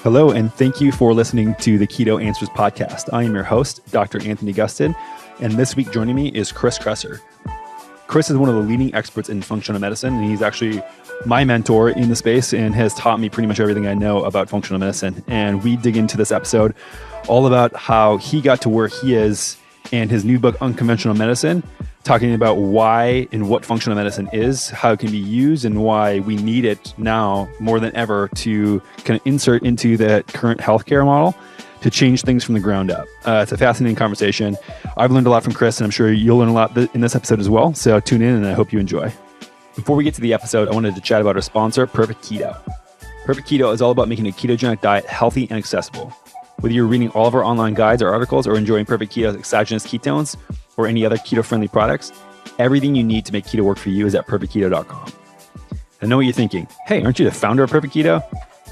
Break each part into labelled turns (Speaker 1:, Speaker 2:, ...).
Speaker 1: Hello, and thank you for listening to the Keto Answers podcast. I am your host, Dr. Anthony Gustin, and this week joining me is Chris Kresser. Chris is one of the leading experts in functional medicine, and he's actually my mentor in the space and has taught me pretty much everything I know about functional medicine. And we dig into this episode all about how he got to where he is and his new book, Unconventional Medicine, talking about why and what functional medicine is, how it can be used, and why we need it now more than ever to kind of insert into the current healthcare model to change things from the ground up. It's a fascinating conversation. I've learned a lot from Chris, and I'm sure you'll learn a lot in this episode as well. So tune in, and I hope you enjoy. Before we get to the episode, I wanted to chat about our sponsor, Perfect Keto. Perfect Keto is all about making a ketogenic diet healthy and accessible. Whether you're reading all of our online guides or articles or enjoying Perfect Keto's exogenous ketones or any other keto-friendly products, everything you need to make keto work for you is at perfectketo.com. I know what you're thinking. Hey, aren't you the founder of Perfect Keto?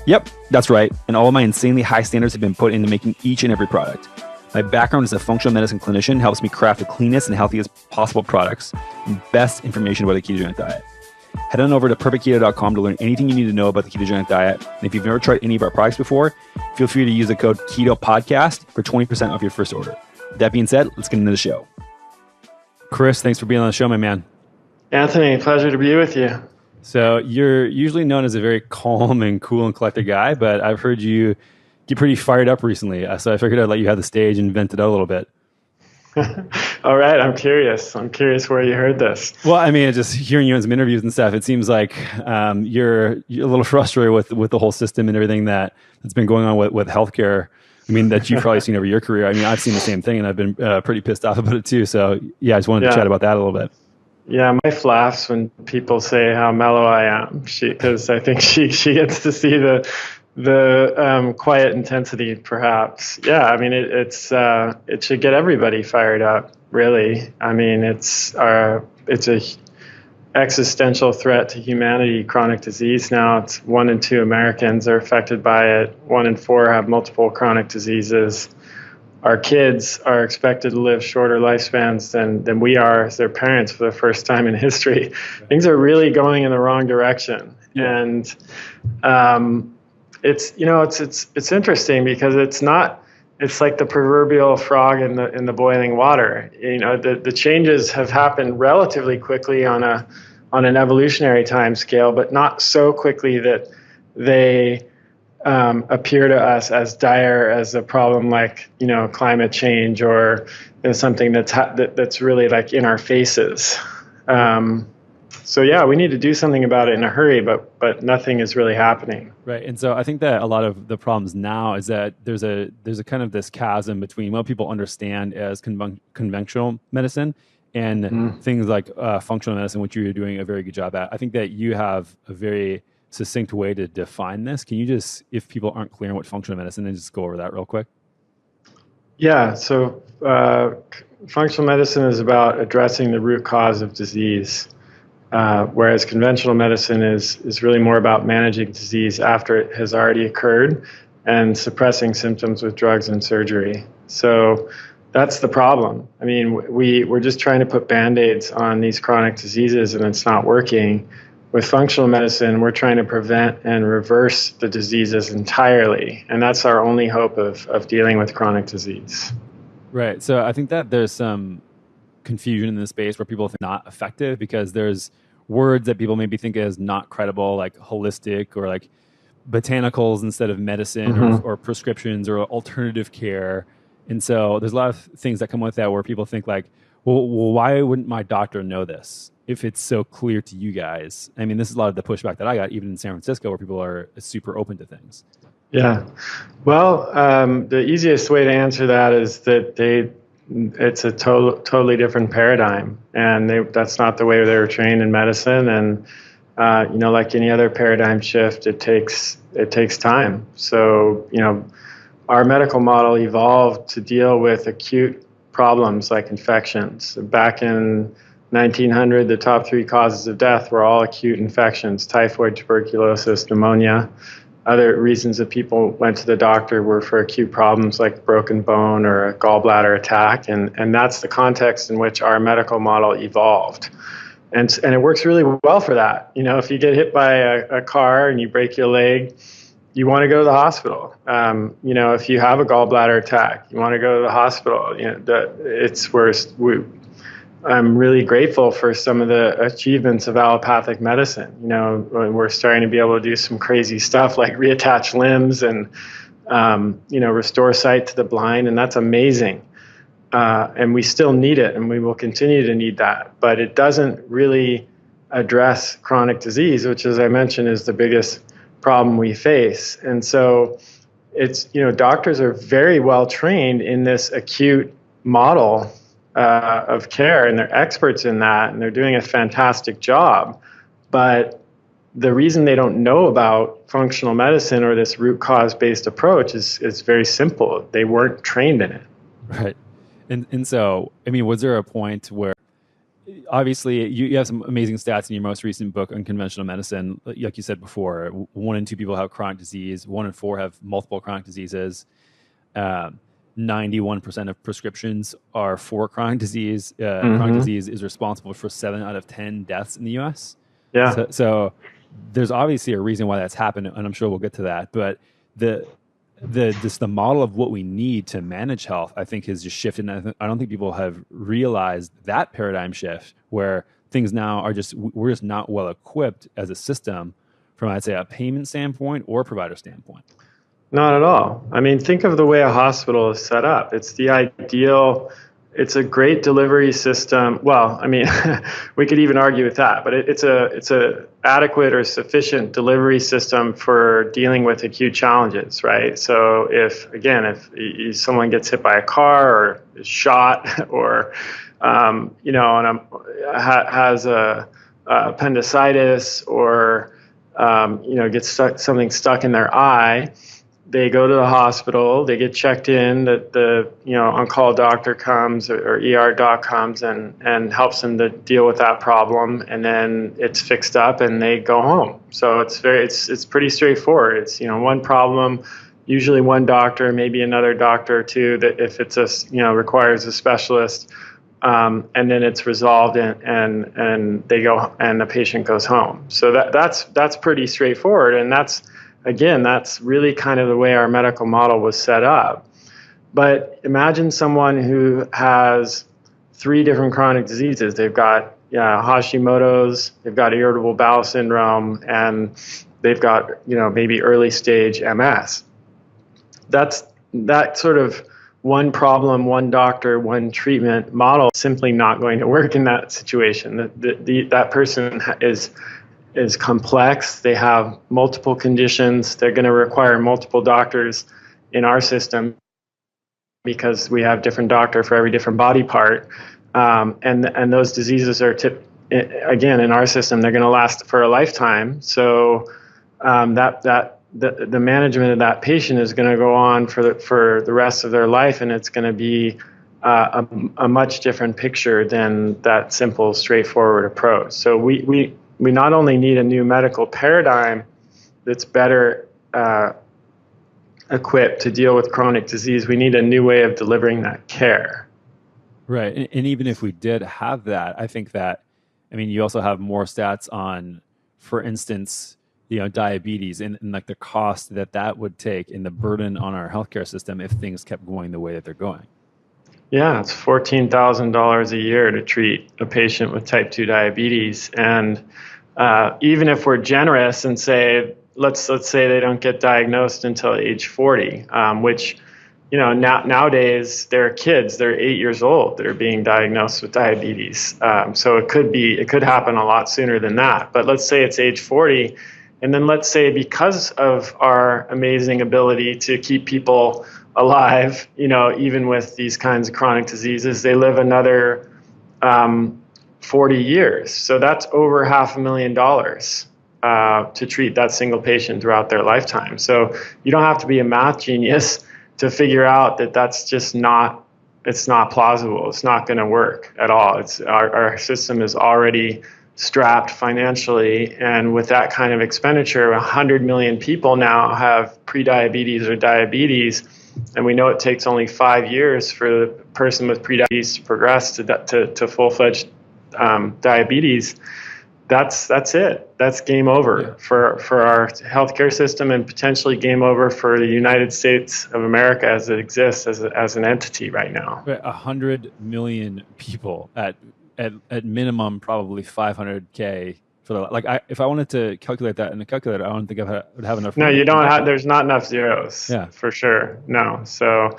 Speaker 1: Yep, that's right. And all of my insanely high standards have been put into making each and every product. My background as a functional medicine clinician helps me craft the cleanest and healthiest possible products and best information about the ketogenic diet. Head on over to perfectketo.com to learn anything you need to know about the ketogenic diet. And if you've never tried any of our products before, feel free to use the code KETOPODCAST for 20% off your first order. With that being said, let's get into the show. Chris, thanks for being on the show, my man.
Speaker 2: Anthony, pleasure to be with you.
Speaker 1: So you're usually known as a very calm and cool and collected guy, but I've heard you get pretty fired up recently. So I figured I'd let you have the stage and vent it out a little bit.
Speaker 2: All right. I'm curious where you heard this.
Speaker 1: Well, I mean, just hearing you in some interviews and stuff, it seems like you're a little frustrated with the whole system and everything that's been going on with healthcare. I mean, that you've probably seen over your career. I mean, I've seen the same thing, and I've been pretty pissed off about it too. So yeah, I just wanted to chat about that a little bit.
Speaker 2: Yeah, my wife laughs when people say how mellow I am, because I think she gets to see the quiet intensity, perhaps. Yeah, I mean, it should get everybody fired up, really. I mean, it's a existential threat to humanity, chronic disease now. It's 1 in 2 Americans are affected by it. 1 in 4 have multiple chronic diseases. Our kids are expected to live shorter lifespans than we are as their parents for the first time in history. Things are really going in the wrong direction. Yeah. And it's interesting because it's like the proverbial frog in the boiling water. You know, the changes have happened relatively quickly on an evolutionary time scale, but not so quickly that they appear to us as dire as a problem like, climate change or something that's really like in our faces. So yeah, we need to do something about it in a hurry, but nothing is really happening.
Speaker 1: Right, and so I think that a lot of the problems now is that there's a kind of this chasm between what people understand as conventional medicine and things like functional medicine, which you're doing a very good job at. I think that you have a very succinct way to define this. Can you just, if people aren't clear on what functional medicine is, just go over that real quick?
Speaker 2: Yeah, so functional medicine is about addressing the root cause of disease. Whereas conventional medicine is really more about managing disease after it has already occurred and suppressing symptoms with drugs and surgery. So that's the problem. I mean, we're just trying to put Band-Aids on these chronic diseases and it's not working. With functional medicine, we're trying to prevent and reverse the diseases entirely. And that's our only hope of dealing with chronic disease.
Speaker 1: Right. So I think that there's some confusion in this space where people think not effective because there's words that people maybe think as not credible, like holistic or like botanicals instead of medicine or prescriptions or alternative care. And so there's a lot of things that come with that where people think like, well, why wouldn't my doctor know this if it's so clear to you guys? I mean, this is a lot of the pushback that I got even in San Francisco where people are super open to things.
Speaker 2: Yeah. Well, the easiest way to answer that is that it's a totally different paradigm, and that's not the way they were trained in medicine. And like any other paradigm shift, it takes time. So our medical model evolved to deal with acute problems like infections. Back in 1900, the top 3 causes of death were all acute infections: typhoid, tuberculosis, pneumonia. Other reasons that people went to the doctor were for acute problems like broken bone or a gallbladder attack. And that's the context in which our medical model evolved. And it works really well for that. If you get hit by a car and you break your leg, you want to go to the hospital. If you have a gallbladder attack, you want to go to the hospital. It's worse. I'm really grateful for some of the achievements of allopathic medicine. We're starting to be able to do some crazy stuff like reattach limbs and, restore sight to the blind, and that's amazing. And we still need it, and we will continue to need that. But it doesn't really address chronic disease, which, as I mentioned, is the biggest problem we face. And so doctors are very well trained in this acute model of care, and they're experts in that, and they're doing a fantastic job. But the reason they don't know about functional medicine or this root cause based approach is very simple. They weren't trained in it.
Speaker 1: Right. And so, was there a point where, obviously, you have some amazing stats in your most recent book, Unconventional Medicine. Like you said before, 1 in 2 people have chronic disease, 1 in 4 have multiple chronic diseases. 91% of prescriptions are for chronic disease. Chronic disease is responsible for 7 out of 10 deaths in the U.S.
Speaker 2: Yeah.
Speaker 1: So there's obviously a reason why that's happened, and I'm sure we'll get to that. But the model of what we need to manage health, I think, has just shifted. And I don't think people have realized that paradigm shift where things now we're just not well equipped as a system from, I'd say, a payment standpoint or provider standpoint.
Speaker 2: Not at all. Think of the way a hospital is set up. It's the ideal. It's a great delivery system. Well, we could even argue with that, but it's a adequate or sufficient delivery system for dealing with acute challenges, right? So if someone gets hit by a car or is shot or has a appendicitis or gets something stuck in their eye, they go to the hospital, they get checked in, that the on-call doctor comes or ER doc comes and helps them to deal with that problem, and then it's fixed up and they go home. So it's pretty straightforward. It's one problem, usually one doctor, maybe another doctor or two, that if it's requires a specialist, and then it's resolved and they go and the patient goes home. So that's pretty straightforward, and that's really kind of the way our medical model was set up. But imagine someone who has 3 different chronic diseases. They've got Hashimoto's, they've got irritable bowel syndrome, and they've got maybe early stage MS. That sort of one problem, one doctor, one treatment model simply not going to work in that situation. That person is complex. They have multiple conditions. They're going to require multiple doctors in our system because we have different doctor for every different body part. And those diseases are again, in our system, they're going to last for a lifetime. So the management of that patient is going to go on for the rest of their life, and it's going to be a much different picture than that simple, straightforward approach. So we not only need a new medical paradigm that's better equipped to deal with chronic disease, we need a new way of delivering that care.
Speaker 1: Right. And even if we did have that, I think that, you also have more stats on, for instance, diabetes and like the cost that would take and the burden on our healthcare system if things kept going the way that they're going.
Speaker 2: Yeah, it's $14,000 a year to treat a patient with type 2 diabetes. And even if we're generous and say, let's say they don't get diagnosed until age 40, which, nowadays they're kids, they're 8 years old that are being diagnosed with diabetes. So it could happen a lot sooner than that. But let's say it's age 40. And then let's say because of our amazing ability to keep people alive, even with these kinds of chronic diseases, they live another 40 years. So that's over $500,000 to treat that single patient throughout their lifetime. So you don't have to be a math genius to figure out that that's just it's not plausible. It's not going to work at all. Our system is already strapped financially, and with that kind of expenditure, 100 million people now have prediabetes or diabetes, and we know it takes only 5 years for the person with prediabetes to progress to full-fledged diabetes. that's it. That's game over for our healthcare system, and potentially game over for the United States of America as it exists as an entity right now.
Speaker 1: 100 million people at minimum, probably 500K for the, like, if I wanted to calculate that in a calculator, I don't think I would have enough.
Speaker 2: No, you don't have, there's not enough zeros.
Speaker 1: Yeah,
Speaker 2: for sure. No. So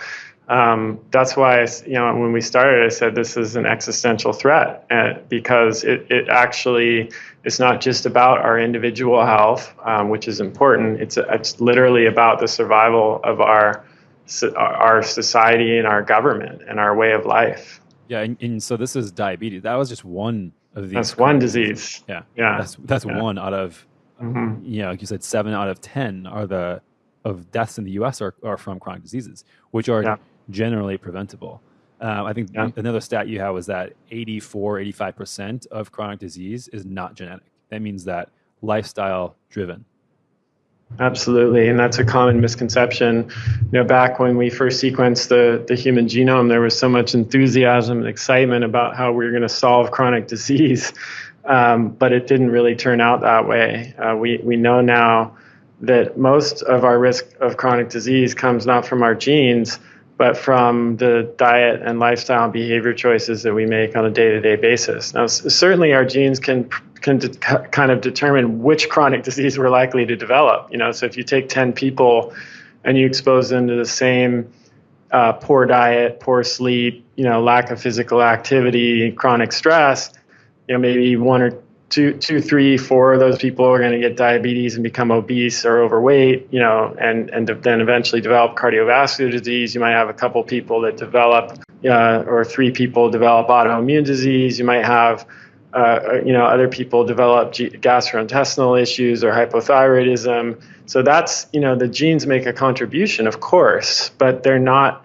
Speaker 2: that's why, when we started, I said this is an existential threat, because it actually, it's not just about our individual health, which is important. It's literally about the survival of our society and our government and our way of life.
Speaker 1: Yeah, and so this is diabetes. That was just one of these.
Speaker 2: That's one disease.
Speaker 1: Yeah. That's
Speaker 2: Yeah.
Speaker 1: one out of, like you said, 7 out of 10 of deaths in the U.S. are from chronic diseases, which are generally preventable. I think another stat you have was that 85% of chronic disease is not genetic. That means that lifestyle driven.
Speaker 2: Absolutely, and that's a common misconception. Back when we first sequenced the human genome, there was so much enthusiasm and excitement about how we were going to solve chronic disease, but it didn't really turn out that way. We know now that most of our risk of chronic disease comes not from our genes, but from the diet and lifestyle and behavior choices that we make on a day-to-day basis. Now, certainly our genes can kind of determine which chronic disease we're likely to develop. So if you take 10 people and you expose them to the same poor diet, poor sleep, lack of physical activity, chronic stress, maybe 1 or 2, 3, 4 of those people are going to get diabetes and become obese or overweight, and then eventually develop cardiovascular disease. You might have a couple people that develop, or 3 people develop autoimmune disease. You might have other people develop gastrointestinal issues or hypothyroidism. So that's, the genes make a contribution, of course, but they're not,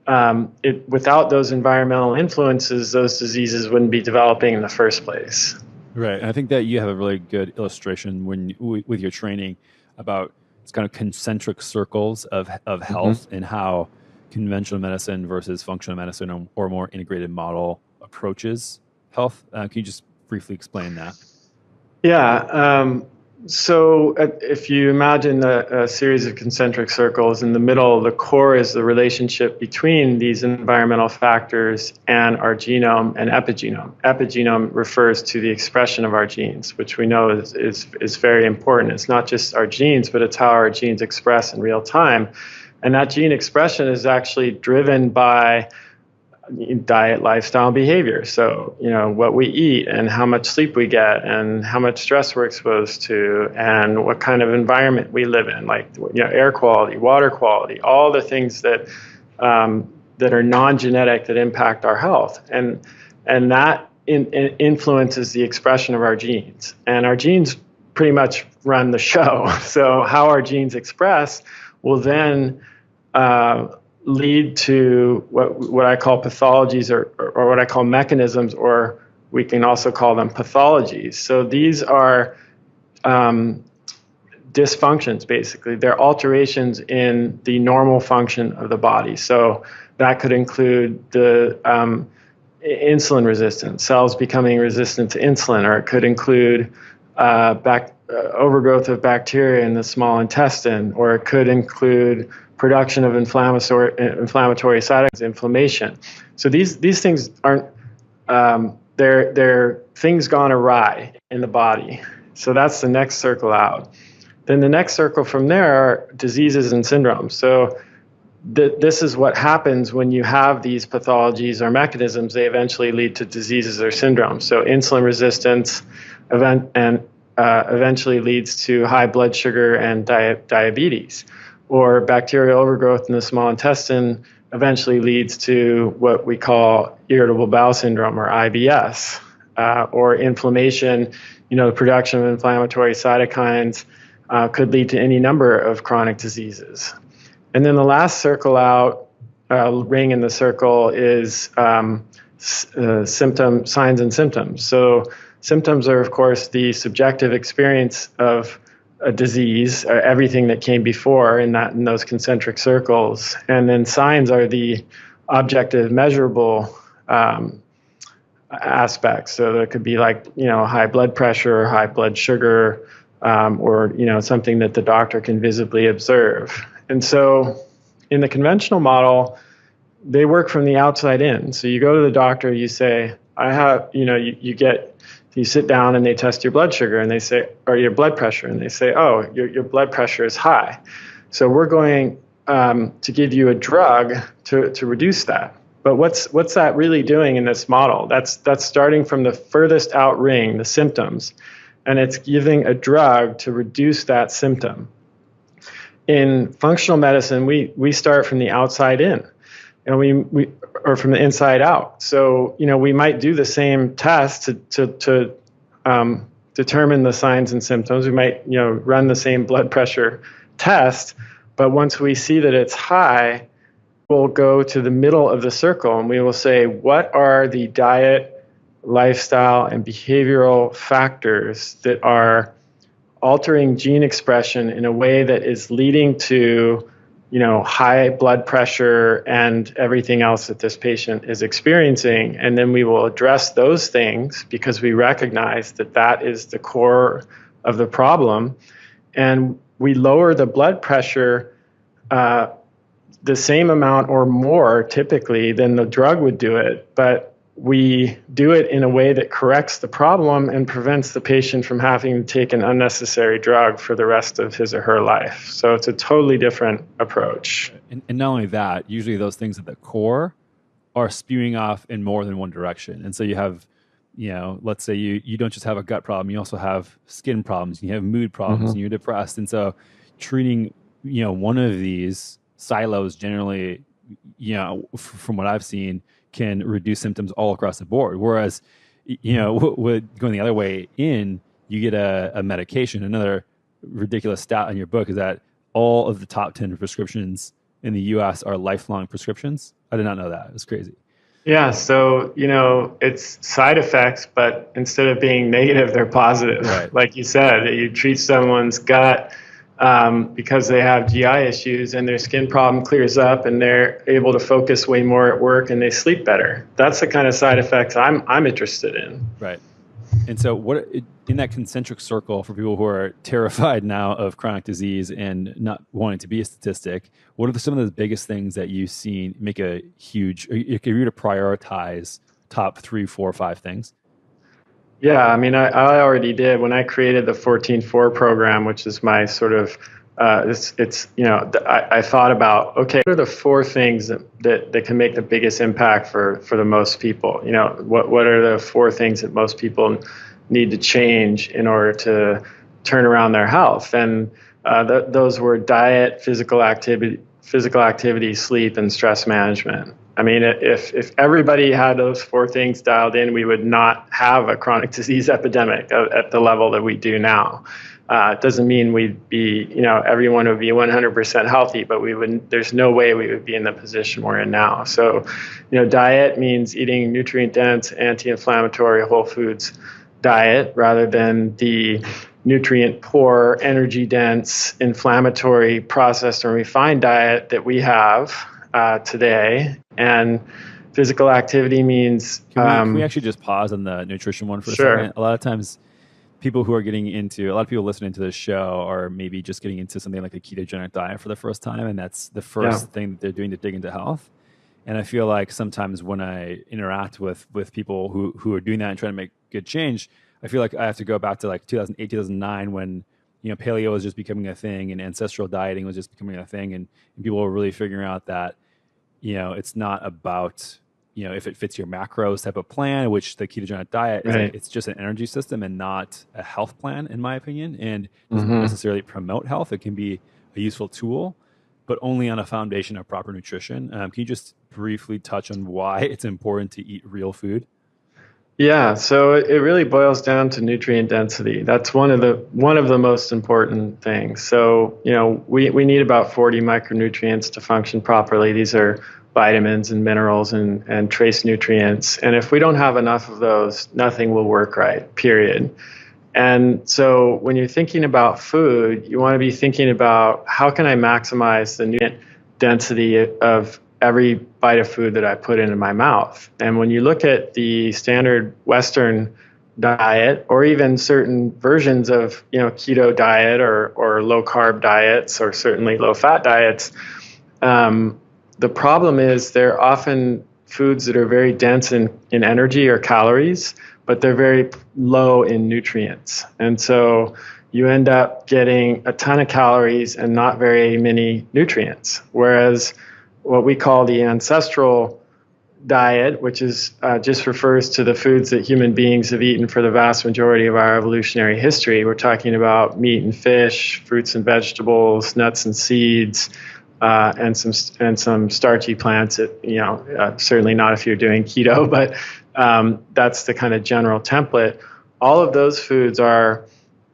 Speaker 2: without those environmental influences, those diseases wouldn't be developing in the first place.
Speaker 1: Right. And I think that you have a really good illustration with your training about it's kind of concentric circles of health and how conventional medicine versus functional medicine or more integrated model approaches health. Can you just briefly explain that?
Speaker 2: Yeah. So if you imagine a series of concentric circles, in the middle, the core is the relationship between these environmental factors and our genome and epigenome. Epigenome refers to the expression of our genes, which we know is very important. It's not just our genes, but it's how our genes express in real time. And that gene expression is actually driven by diet, lifestyle, behavior. So, what we eat and how much sleep we get and how much stress we're exposed to and what kind of environment we live in, like, air quality, water quality, all the things that are non-genetic that impact our health. And that influences the expression of our genes. And our genes pretty much run the show. So how our genes express will then lead to what I call pathologies or what I call mechanisms, or we can also call them pathologies. So these are dysfunctions, basically. They're alterations in the normal function of the body. So that could include the insulin resistance, cells becoming resistant to insulin, or it could include overgrowth of bacteria in the small intestine, or it could include production of inflammatory cytokines, inflammation. So these things aren't, they're things gone awry in the body. So that's the next circle out. Then the next circle from there are diseases and syndromes. So this is what happens when you have these pathologies or mechanisms. They eventually lead to diseases or syndromes. So insulin resistance eventually leads to high blood sugar and diabetes. Or bacterial overgrowth in the small intestine eventually leads to what we call irritable bowel syndrome, or IBS, or inflammation. The production of inflammatory cytokines could lead to any number of chronic diseases. And then the last circle out, ring in the circle, is signs and symptoms. So symptoms are, of course, the subjective experience of a disease, or everything that came before in those concentric circles. And then signs are the objective, measurable aspects. So there could be like, high blood pressure, high blood sugar, or, something that the doctor can visibly observe. And so in the conventional model, they work from the outside in. So you go to the doctor, you say, I have, you sit down and they test your blood sugar and they say, or your blood pressure, and they say, oh, your blood pressure is high. So we're going to give you a drug to reduce that. But what's that really doing in this model? That's starting from the furthest out ring, the symptoms, and it's giving a drug to reduce that symptom. In functional medicine, we start from the outside in, and we or from the inside out. So we might do the same test to determine the signs and symptoms. We might run the same blood pressure test, but once we see that it's high, we'll go to the middle of the circle and we will say, what are the diet, lifestyle, and behavioral factors that are altering gene expression in a way that is leading to, high blood pressure and everything else that this patient is experiencing. And then we will address those things because we recognize that that is the core of the problem. And we lower the blood pressure the same amount or more typically than the drug would do it, but we do it in a way that corrects the problem and prevents the patient from having to take an unnecessary drug for the rest of his or her life. So it's a totally different approach.
Speaker 1: And not only that, usually those things at the core are spewing off in more than one direction. And so you have, let's say you don't just have a gut problem, you also have skin problems, you have mood problems, and you're depressed. And so treating, one of these silos generally, from what I've seen, can reduce symptoms all across the board. Whereas, with going the other way in, you get a medication. Another ridiculous stat on your book is that all of the top 10 prescriptions in the US are lifelong prescriptions. I did not know that. It was crazy.
Speaker 2: Yeah. So, it's side effects, but instead of being negative, they're positive.
Speaker 1: Right.
Speaker 2: Like you said, you treat someone's gut because they have GI issues and their skin problem clears up and they're able to focus way more at work and they sleep better. That's the kind of side effects I'm interested in.
Speaker 1: Right. And so what in that concentric circle for people who are terrified now of chronic disease and not wanting to be a statistic, what are some of the biggest things that you've seen make a huge, if you were to prioritize top 3, 4, 5 things?
Speaker 2: Yeah, I mean, I already did when I created the 14-4 program, which is my sort of, I thought about, okay, what are the 4 things that can make the biggest impact for the most people? What are the 4 things that most people need to change in order to turn around their health? And those were diet, physical activity, sleep, and stress management. I mean, if everybody had those 4 things dialed in, we would not have a chronic disease epidemic at the level that we do now. It doesn't mean we'd be, everyone would be 100% healthy, but there's no way we would be in the position we're in now. So, diet means eating nutrient-dense, anti-inflammatory whole foods diet rather than the nutrient-poor, energy-dense, inflammatory, processed and refined diet that we have today. And physical activity means...
Speaker 1: Can we actually just pause on the nutrition one for a second? A lot of times a lot of people listening to this show are maybe just getting into something like a ketogenic diet for the first time, and that's the first thing that they're doing to dig into health. And I feel like sometimes when I interact with people who are doing that and trying to make good change, I feel like I have to go back to like 2008, 2009 when paleo was just becoming a thing and ancestral dieting was just becoming a thing, and people were really figuring out that it's not about if it fits your macros type of plan, which the ketogenic diet is, right. It's just an energy system and not a health plan, in my opinion, and doesn't necessarily promote health. It can be a useful tool, but only on a foundation of proper nutrition. Can you just briefly touch on why it's important to eat real food?
Speaker 2: Yeah, so it really boils down to nutrient density. That's one of the most important things. So, we need about 40 micronutrients to function properly. These are vitamins and minerals and trace nutrients. And if we don't have enough of those, nothing will work right, period. And so when you're thinking about food, you want to be thinking about how can I maximize the nutrient density of every bite of food that I put into my mouth. And when you look at the standard Western diet, or even certain versions of keto diet or low carb diets, or certainly low fat diets, the problem is they're often foods that are very dense in energy or calories, but they're very low in nutrients. And so you end up getting a ton of calories and not very many nutrients. Whereas what we call the ancestral diet, which is just refers to the foods that human beings have eaten for the vast majority of our evolutionary history. We're talking about meat and fish, fruits and vegetables, nuts and seeds, and some starchy plants. Certainly not if you're doing keto, but that's the kind of general template. All of those foods are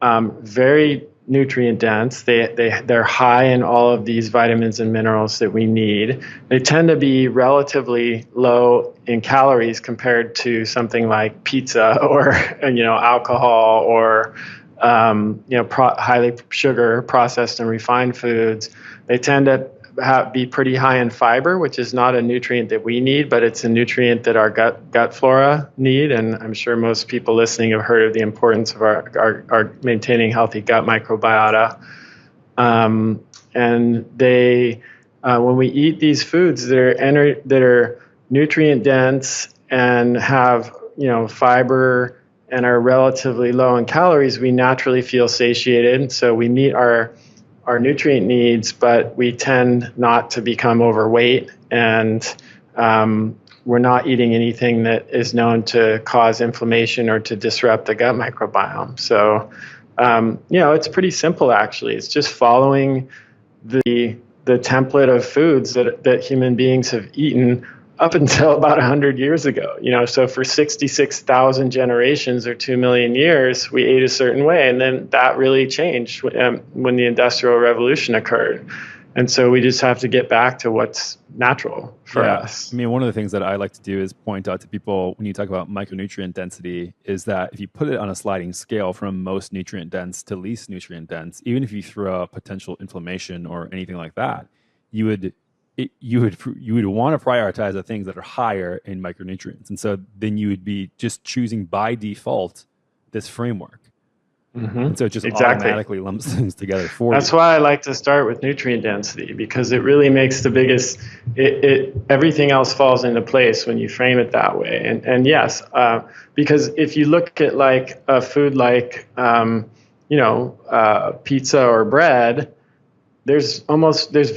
Speaker 2: very nutrient dense. They're high in all of these vitamins and minerals that we need. They tend to be relatively low in calories compared to something like pizza or alcohol or highly sugar processed and refined foods. They tend to be pretty high in fiber, which is not a nutrient that we need, but it's a nutrient that our gut flora need. And I'm sure most people listening have heard of the importance of our maintaining healthy gut microbiota. And they, when we eat these foods that are nutrient dense and have fiber and are relatively low in calories, we naturally feel satiated. So we meet our nutrient needs, but we tend not to become overweight, and we're not eating anything that is known to cause inflammation or to disrupt the gut microbiome. So, it's pretty simple, actually. It's just following the template of foods that human beings have eaten up until about 100 years ago. So for 66,000 generations or 2 million years, we ate a certain way. And then that really changed when the Industrial Revolution occurred. And so we just have to get back to what's natural for us.
Speaker 1: I mean, one of the things that I like to do is point out to people when you talk about micronutrient density is that if you put it on a sliding scale from most nutrient dense to least nutrient dense, even if you throw out potential inflammation or anything like that, you would want to prioritize the things that are higher in micronutrients. And so then you would be just choosing by default this framework. Mm-hmm. And so it just automatically lumps things together for you.
Speaker 2: That's why I like to start with nutrient density, because it really makes the biggest, everything else falls into place when you frame it that way. And yes, because if you look at like a food like, pizza or bread, there's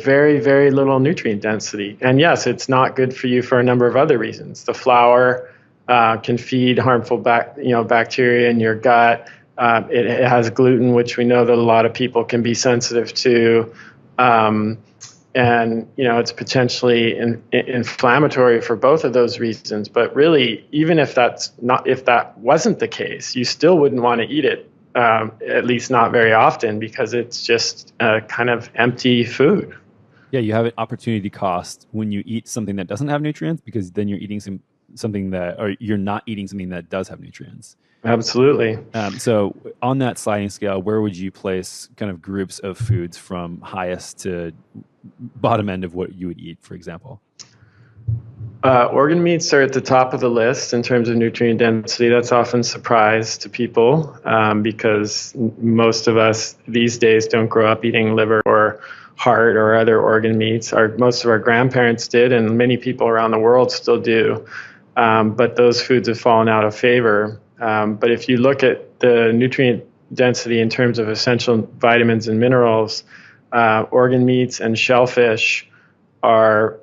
Speaker 2: very, very little nutrient density. And yes, it's not good for you for a number of other reasons. The flour can feed harmful bacteria in your gut. It has gluten, which we know that a lot of people can be sensitive to. And, it's potentially inflammatory for both of those reasons. But really, even if that wasn't the case, you still wouldn't want to eat it. At least not very often, because it's just kind of empty food.
Speaker 1: Yeah, you have an opportunity cost when you eat something that doesn't have nutrients, because then you're eating you're not eating something that does have nutrients.
Speaker 2: Absolutely.
Speaker 1: So on that sliding scale, where would you place kind of groups of foods from highest to bottom end of what you would eat, for example?
Speaker 2: Organ meats are at the top of the list in terms of nutrient density. That's often a surprise to people because most of us these days don't grow up eating liver or heart or other organ meats. Most of our grandparents did, and many people around the world still do. But those foods have fallen out of favor. But if you look at the nutrient density in terms of essential vitamins and minerals, organ meats and shellfish are,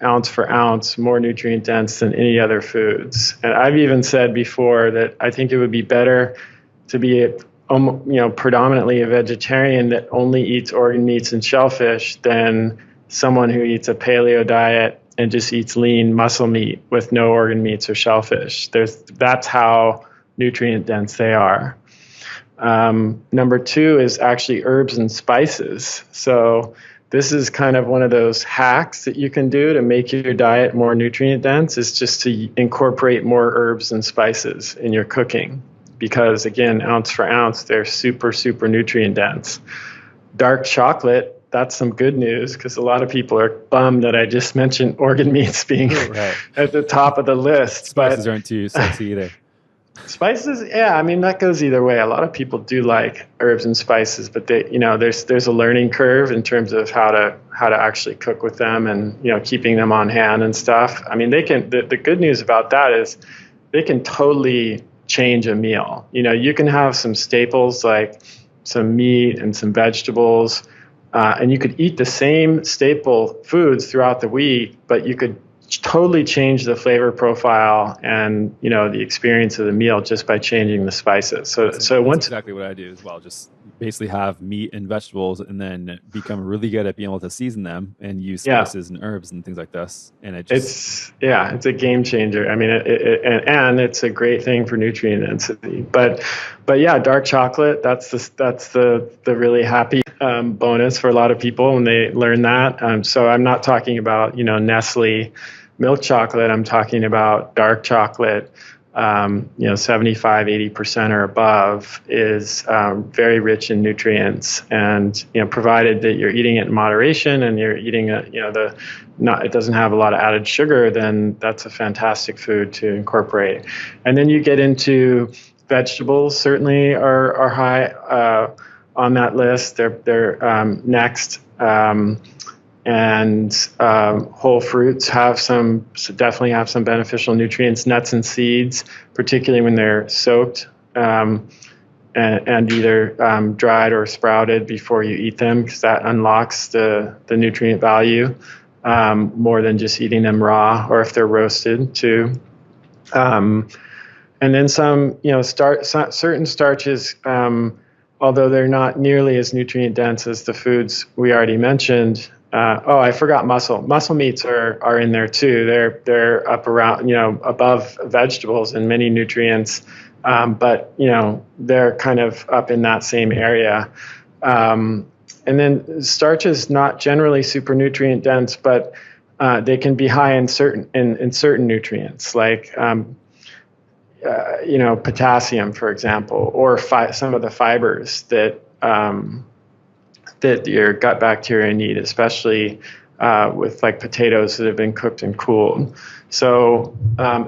Speaker 2: ounce for ounce more nutrient dense than any other foods. And I've even said before that I think it would be better to be, predominantly a vegetarian that only eats organ meats and shellfish than someone who eats a paleo diet and just eats lean muscle meat with no organ meats or shellfish. That's how nutrient dense they are. Number two is actually herbs and spices. So this is kind of one of those hacks that you can do to make your diet more nutrient dense, is just to incorporate more herbs and spices in your cooking. Because again, ounce for ounce, they're super, super nutrient dense. Dark chocolate that's some good news, because a lot of people are bummed that I just mentioned organ meats being
Speaker 1: Right.
Speaker 2: at the top of the list.
Speaker 1: Spices aren't too sexy either.
Speaker 2: Spices, yeah, I mean, that goes either way. A lot of people do like herbs and spices, but there's a learning curve in terms of how to actually cook with them, and keeping them on hand and stuff. I mean, the good news about that is they can totally change a meal. You can have some staples like some meat and some vegetables, and you could eat the same staple foods throughout the week, but you could totally change the flavor profile and the experience of the meal just by changing the spices. That's
Speaker 1: exactly what I do as well. Just basically have meat and vegetables, and then become really good at being able to season them and use spices and herbs and things like this. And it's
Speaker 2: a game changer. I mean, and it's a great thing for nutrient density. But yeah, dark chocolate. That's the really happy bonus for a lot of people when they learn that. So I'm not talking about Nestle milk chocolate. I'm talking about dark chocolate. 75-80% or above is very rich in nutrients, and provided that you're eating it in moderation and you're eating it, it doesn't have a lot of added sugar, then that's a fantastic food to incorporate. And then you get into vegetables. Certainly are high on that list. They're next. And whole fruits definitely have some beneficial nutrients. Nuts and seeds, particularly when they're soaked and either dried or sprouted before you eat them, because that unlocks the nutrient value more than just eating them raw, or if they're roasted too. And then some, certain starches, although they're not nearly as nutrient dense as the foods we already mentioned. I forgot muscle. Muscle meats are in there too. They're up around, above vegetables in many nutrients, but they're kind of up in that same area. And then starch is not generally super nutrient dense, but they can be high in certain nutrients, like potassium, for example, or some of the fibers that your gut bacteria need, especially with like potatoes that have been cooked and cooled. So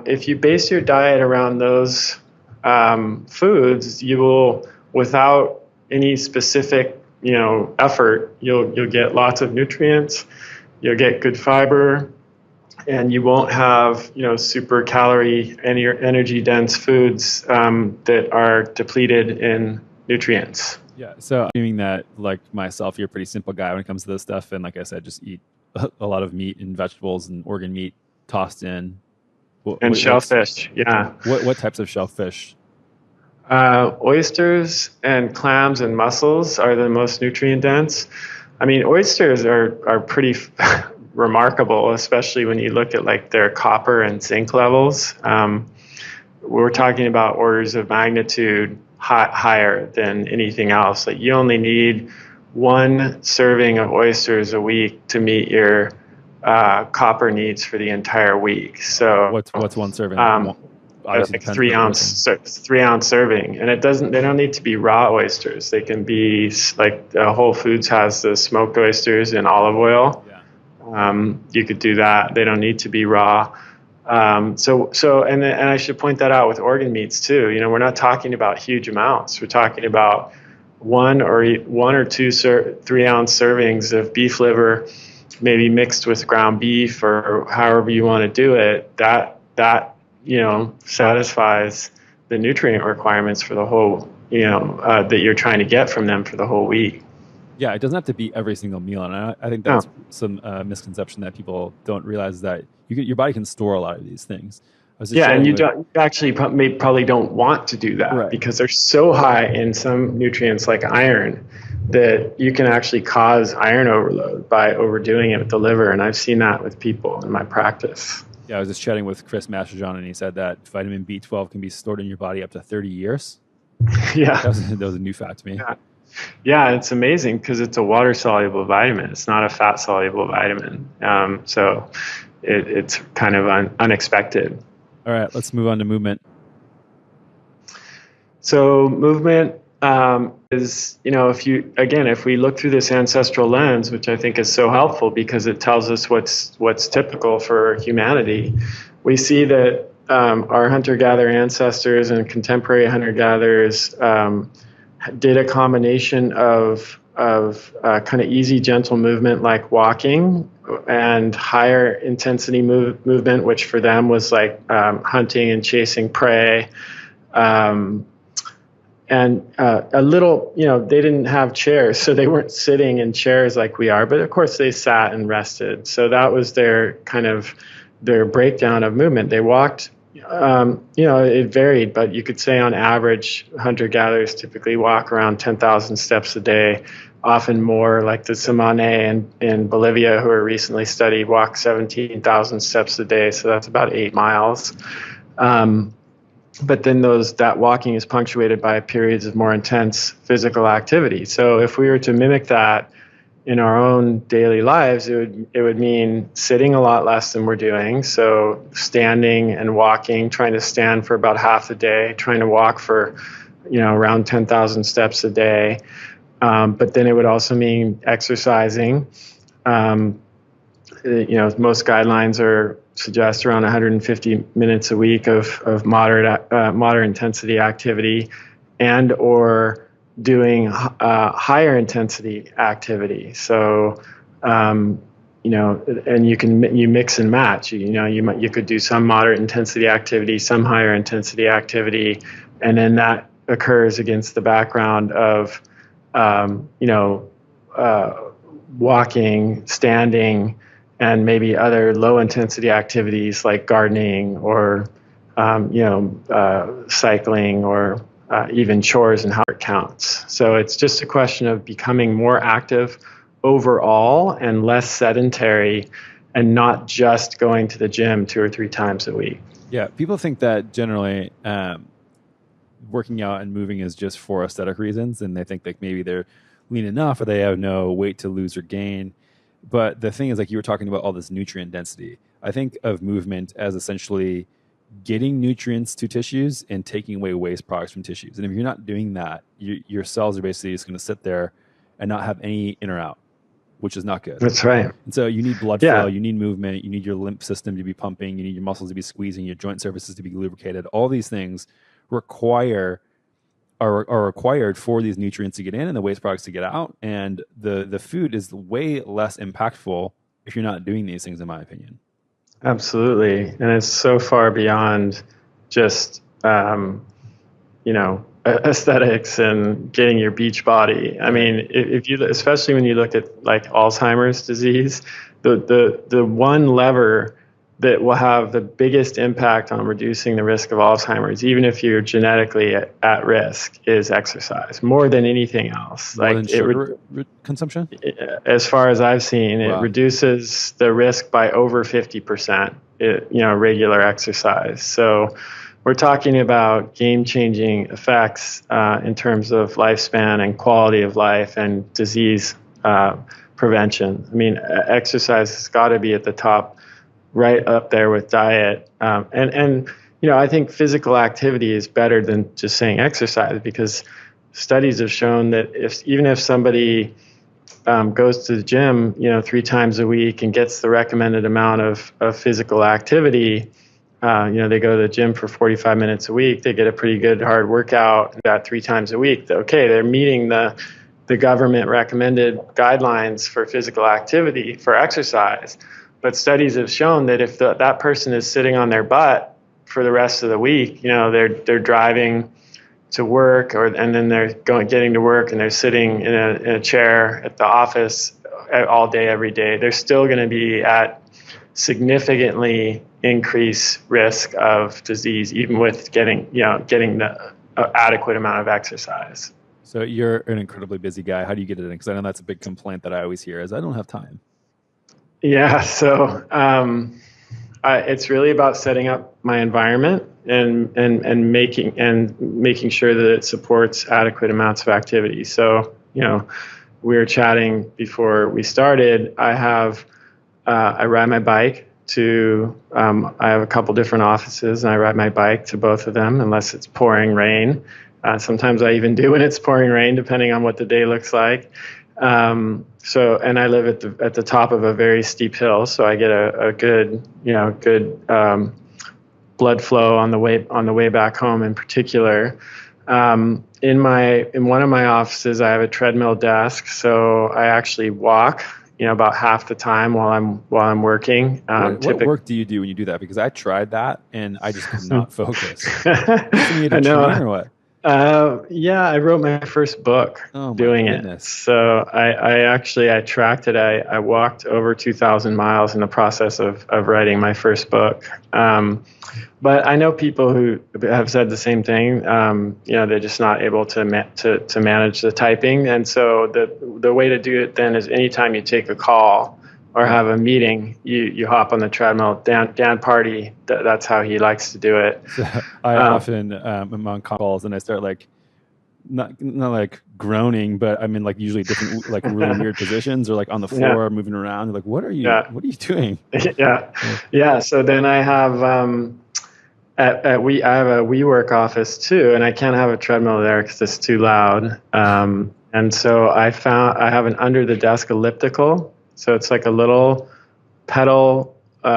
Speaker 2: if you base your diet around those foods, you will, without any specific effort, you'll get lots of nutrients, you'll get good fiber, and you won't have super calorie energy dense foods that are depleted in nutrients.
Speaker 1: Yeah. So assuming that, like myself, you're a pretty simple guy when it comes to this stuff. And like I said, just eat a lot of meat and vegetables and organ meat tossed in.
Speaker 2: And shellfish. Yeah.
Speaker 1: What types of shellfish?
Speaker 2: Oysters and clams and mussels are the most nutrient dense. I mean, oysters are pretty remarkable, especially when you look at like their copper and zinc levels. We're talking about orders of magnitude higher than anything else. Like, you only need one serving of oysters a week to meet your copper needs for the entire week. So
Speaker 1: what's one serving?
Speaker 2: Like 3 ounce serving, and they don't need to be raw oysters. They can be like Whole Foods has the smoked oysters in olive oil. Yeah. You could do that. They don't need to be raw. And I should point that out with organ meats too. We're not talking about huge amounts. We're talking about one or two 3 ounce servings of beef liver, maybe mixed with ground beef or however you want to do it. That satisfies the nutrient requirements for the whole, that you're trying to get from them for the whole week.
Speaker 1: Yeah, it doesn't have to be every single meal, and I think that's some misconception that people don't realize, that your body can store a lot of these things.
Speaker 2: And you probably don't want to do that, right? Because they're so high in some nutrients like iron that you can actually cause iron overload by overdoing it with the liver, and I've seen that with people in my practice.
Speaker 1: Yeah, I was just chatting with Chris Masterjohn, and he said that vitamin B12 can be stored in your body up to 30 years.
Speaker 2: Yeah,
Speaker 1: that was a new fact to me.
Speaker 2: Yeah, it's amazing because it's a water-soluble vitamin. It's not a fat-soluble vitamin. So it's kind of All
Speaker 1: right, let's move on to movement.
Speaker 2: So movement, is, if we look through this ancestral lens, which I think is so helpful because it tells us what's typical for humanity, we see that our hunter-gatherer ancestors and contemporary hunter-gatherers did a combination of kind of easy, gentle movement like walking and higher intensity movement, which for them was like hunting and chasing prey. And a little, they didn't have chairs, so they weren't sitting in chairs like we are, but of course they sat and rested. So that was their breakdown of movement. They walked, it varied, but you could say on average, hunter-gatherers typically walk around 10,000 steps a day, often more. Like the Tsimane in Bolivia, who were recently studied, walk 17,000 steps a day, so that's about 8 miles. But then that walking is punctuated by periods of more intense physical activity. So if we were to mimic that in our own daily lives, it would mean sitting a lot less than we're doing. So standing and walking, trying to stand for about half the day, trying to walk for, around 10,000 steps a day. But then it would also mean exercising. Most guidelines suggest around 150 minutes a week of moderate intensity activity, and or doing higher intensity activity. So, and you mix and match. You could do some moderate intensity activity, some higher intensity activity, and then that occurs against the background of walking, standing, and maybe other low intensity activities like gardening or, cycling or even chores and how it counts. So it's just a question of becoming more active overall and less sedentary, and not just going to the gym 2 or 3 times a week.
Speaker 1: Yeah. People think that generally working out and moving is just for aesthetic reasons. And they think like maybe they're lean enough or they have no weight to lose or gain. But the thing is, like you were talking about all this nutrient density, I think of movement as essentially getting nutrients to tissues and taking away waste products from tissues. And if you're not doing that, your cells are basically just going to sit there and not have any in or out, which is not good.
Speaker 2: That's right.
Speaker 1: And so you need blood flow, you need movement, you need your lymph system to be pumping, you need your muscles to be squeezing, your joint surfaces to be lubricated. All these things are required for these nutrients to get in and the waste products to get out. And the food is way less impactful if you're not doing these things, in my opinion.
Speaker 2: Absolutely. And it's so far beyond just, aesthetics and getting your beach body. I mean, if you, especially when you look at like Alzheimer's disease, the one lever that will have the biggest impact on reducing the risk of Alzheimer's, even if you're genetically at risk, is exercise more than anything else.
Speaker 1: More than sugar consumption?
Speaker 2: As far as I've seen, It reduces the risk by over 50%, regular exercise. So we're talking about game-changing effects in terms of lifespan and quality of life and disease prevention. I mean, exercise has got to be at the top, right up there with diet. And I think physical activity is better than just saying exercise, because studies have shown that even if somebody goes to the gym, 3 times a week and gets the recommended amount of physical activity, they go to the gym for 45 minutes a week, they get a pretty good hard workout that 3 times a week. Okay, they're meeting the government recommended guidelines for physical activity for exercise. But studies have shown that if that person is sitting on their butt for the rest of the week, they're driving to work, and then they're getting to work, and they're sitting in a chair at the office all day, every day, they're still going to be at significantly increased risk of disease, even with getting the adequate amount of exercise.
Speaker 1: So you're an incredibly busy guy. How do you get it in? Because I know that's a big complaint that I always hear is I don't have time.
Speaker 2: Yeah, so it's really about setting up my environment and making sure that it supports adequate amounts of activity. So, we were chatting before we started. I ride my bike to, I have a couple different offices, and I ride my bike to both of them unless it's pouring rain. Sometimes I even do when it's pouring rain, depending on what the day looks like. And I live at the top of a very steep hill, so I get a good blood flow on the way back home. In particular, in one of my offices, I have a treadmill desk, so I actually walk, about half the time while I'm working.
Speaker 1: What work do you do when you do that? Because I tried that and I just could not focus. You need
Speaker 2: I
Speaker 1: a
Speaker 2: know.
Speaker 1: train or what?
Speaker 2: Yeah, I wrote my first book doing it. So I tracked it. I walked over 2,000 miles in the process of writing my first book. But I know people who have said the same thing. They're just not able to manage the typing. And so the way to do it then is anytime you take a call or have a meeting, you hop on the treadmill. Dan Party, that's how he likes to do it.
Speaker 1: So I often am on calls and I start like not like groaning, but I'm in like usually different like really weird positions or like on the floor moving around. You're like, what are you doing?
Speaker 2: Yeah. So then I have I have a WeWork office too, and I can't have a treadmill there because it's too loud. And so I have an under the desk elliptical. So it's like a little pedal,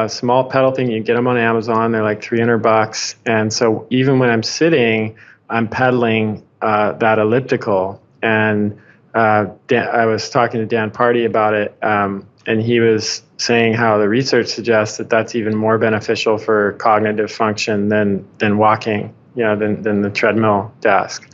Speaker 2: small pedal thing. You get them on Amazon. They're like $300. And so even when I'm sitting, I'm pedaling that elliptical. And I was talking to Dan Party about it, and he was saying how the research suggests that that's even more beneficial for cognitive function than walking, than the treadmill desk.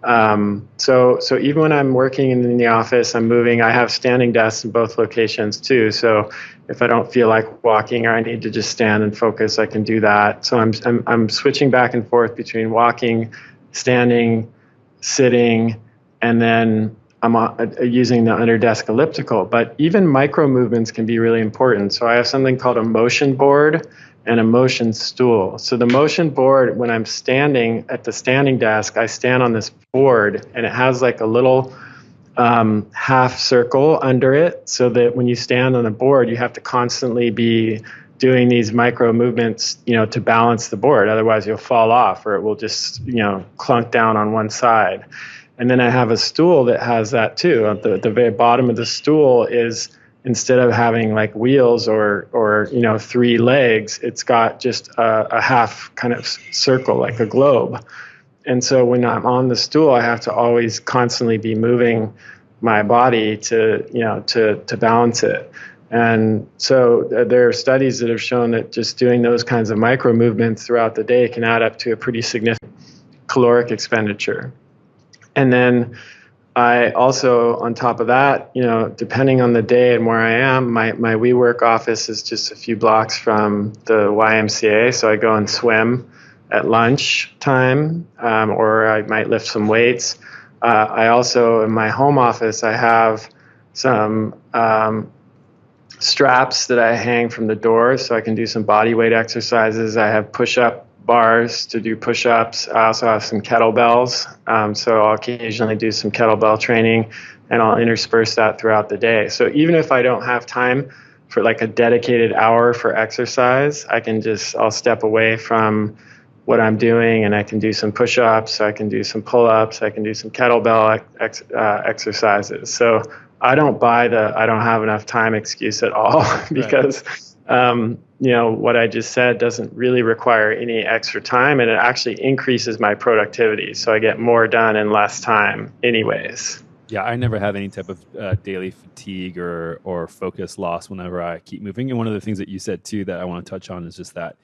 Speaker 2: So even when I'm working in the office, I'm moving. I have standing desks in both locations too. So if I don't feel like walking or I need to just stand and focus, I can do that. So I'm switching back and forth between walking, standing, sitting, and then I'm using the under desk elliptical. But even micro movements can be really important. So I have something called a motion board and a motion stool. So the motion board, when I'm standing at the standing desk, I stand on this board and it has like a little half circle under it, so that when you stand on the board, you have to constantly be doing these micro movements, to balance the board. Otherwise you'll fall off or it will just, clunk down on one side. And then I have a stool that has that too. At the very bottom of the stool is, instead of having like wheels or 3 legs, it's got just a half kind of circle, like a globe. And so when I'm on the stool, I have to always constantly be moving my body to balance it. And so there are studies that have shown that just doing those kinds of micro movements throughout the day can add up to a pretty significant caloric expenditure. And then I also, on top of that, depending on the day and where I am, my WeWork office is just a few blocks from the YMCA. So I go and swim at lunch time, or I might lift some weights. I also, in my home office, I have some straps that I hang from the door so I can do some body weight exercises. I have push-up bars to do push-ups. I also have some kettlebells, so I'll occasionally do some kettlebell training, and I'll intersperse that throughout the day. So even if I don't have time for like a dedicated hour for exercise, I'll step away from what I'm doing, and I can do some push-ups, I can do some pull-ups, I can do some kettlebell exercises. So I don't buy I don't have enough time excuse at all because what I just said doesn't really require any extra time, and it actually increases my productivity. So I get more done in less time anyways.
Speaker 1: Yeah, I never have any type of daily fatigue or focus loss whenever I keep moving. And one of the things that you said too that I want to touch on is just that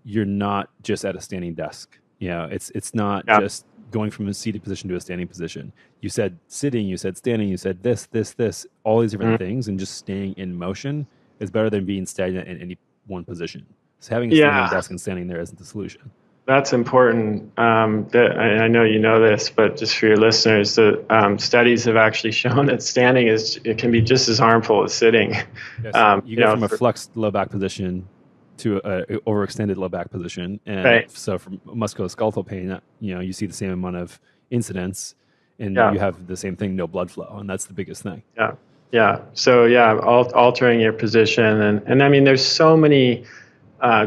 Speaker 1: you're not just at a standing desk. It's not just going from a seated position to a standing position. You said sitting, you said standing, you said this, all these different things, and just staying in motion is better than being stagnant in any one position. So having a standing desk and standing there isn't the solution.
Speaker 2: That's important. I know you know this, but just for your listeners, the studies have actually shown that standing it can be just as harmful as sitting.
Speaker 1: Yes, you go from a flexed low back position to a overextended low back position, and so from musculoskeletal pain, you see the same amount of incidence, and you have the same thing, no blood flow, and that's the biggest thing. So altering your position, and I mean, there's so many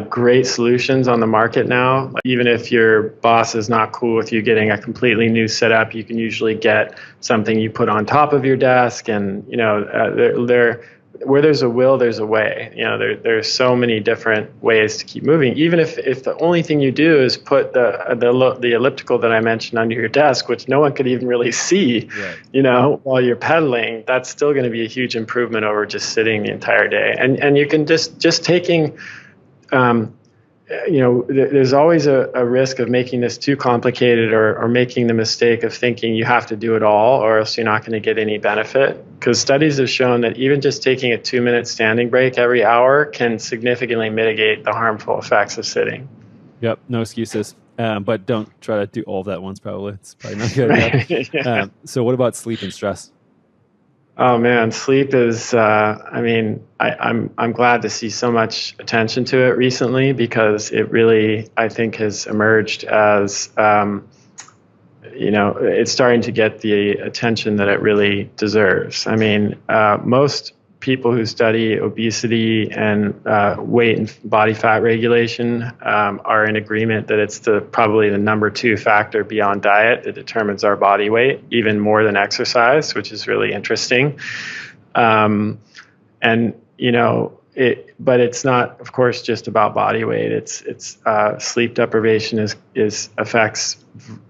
Speaker 2: great solutions on the market now. Like, even if your boss is not cool with you getting a completely new setup, you can usually get something you put on top of your desk. And where there's a will, there's a way. There's so many different ways to keep moving. Even if the only thing you do is put the elliptical that I mentioned under your desk, which no one could even really see, right, while you're pedaling, that's still going to be a huge improvement over just sitting the entire day. And you can just taking. There's always a risk of making this too complicated or making the mistake of thinking you have to do it all or else you're not going to get any benefit. Because studies have shown that even just taking a 2-minute standing break every hour can significantly mitigate the harmful effects of sitting.
Speaker 1: Yep, no excuses. But don't try to do all of that at once, probably. It's probably not good.
Speaker 2: Right. Yeah.
Speaker 1: So what about sleep and stress?
Speaker 2: Oh man, sleep is. I'm glad to see so much attention to it recently because it really, I think, has emerged as, it's starting to get the attention that it really deserves. Most people who study obesity and weight and body fat regulation are in agreement that it's probably the number 2 factor beyond diet that determines our body weight, even more than exercise, which is really interesting. But it's not, of course, just about body weight. It's sleep deprivation affects